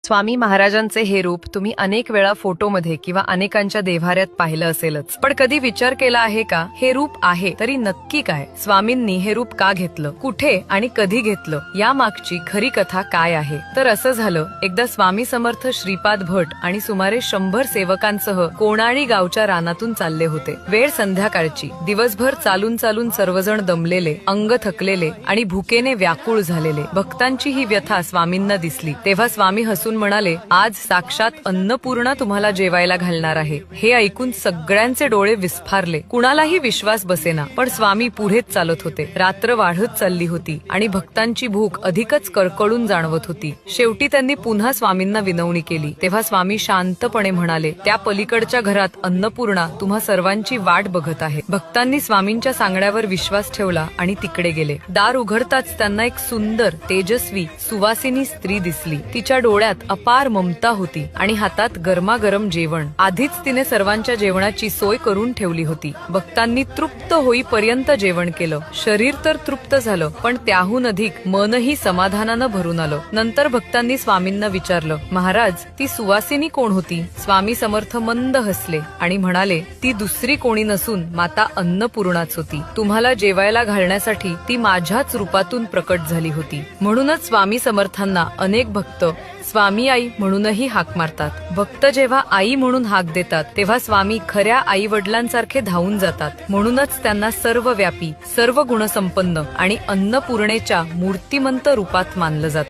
स्वामी महाराजांचे हे रूप तुम्ही अनेक वेळा फोटोमध्ये किंवा अनेकांच्या देव्हाऱ्यात पाहिलं असेलच, पण कधी विचार केला आहे का हे रूप आहे तरी नक्की काय? स्वामींनी हे रूप का घेतलं, कुठे आणि कधी घेतलं, या मागची खरी कथा काय आहे? तर असं झालं, एकदा स्वामी समर्थ श्रीपाद भट आणि सुमारे 100 सेवकांसह कोणाळी गावच्या रानातून चालले होते. वेळ संध्याकाळची. दिवसभर चालून चालून सर्वजण दमलेले, अंग थकलेले आणि भुकेने व्याकुळ झालेले. भक्तांची ही व्यथा स्वामींना दिसली. तेव्हा स्वामी हसून म्हणाले, आज साक्षात अन्नपूर्णा तुम्हाला जेवायला घालणार आहे. हे ऐकून सगळ्यांचे डोळे विस्फारले. कुणालाही विश्वास बसेना, पण स्वामी पुढेच चालत होते. रात्र वाढत चालली होती आणि भक्तांची भूक अधिकच कळकळून जाणवत होती. शेवटी त्यांनी पुन्हा स्वामींना विनवणी केली. तेव्हा स्वामी शांतपणे म्हणाले, त्या पलीकडच्या घरात अन्नपूर्णा तुम्हा सर्वांची वाट बघत आहे. भक्तांनी स्वामींच्या सांगण्यावर विश्वास ठेवला आणि तिकडे गेले. दार उघडताच त्यांना एक सुंदर, तेजस्वी, सुवासिनी स्त्री दिसली. तिच्या डोळ्यात अपार ममता होती आणि हातात गरमागरम जेवण. आधीच तिने सर्वांच्या जेवणाची सोय करून ठेवली होती. भक्तांनी तृप्त होईपर्यंत जेवण केलं. शरीर तर तृप्त झालं, पण त्याहून अधिक मनही समाधानानं भरून आलं. नंतर भक्तांनी स्वामींना विचारलं, महाराज, ती सुवासिनी कोण होती? स्वामी समर्थ मंद हसले आणि म्हणाले, ती दुसरी कोणी नसून माता अन्नपूर्णाच होती. तुम्हाला जेवायला घालण्यासाठी ती माझ्याच रूपातून प्रकट झाली होती. म्हणूनच स्वामी समर्थांना अनेक भक्त स्वामी आई म्हणूनही हाक मारतात. भक्त जेव्हा आई म्हणून हाक देतात तेव्हा स्वामी खऱ्या आई वडिलांसारखे धावून जातात. म्हणूनच त्यांना सर्वव्यापी, सर्व गुणसंपन्न आणि अन्नपूर्णेच्या मूर्तिमंत रूपात मानलं जातं.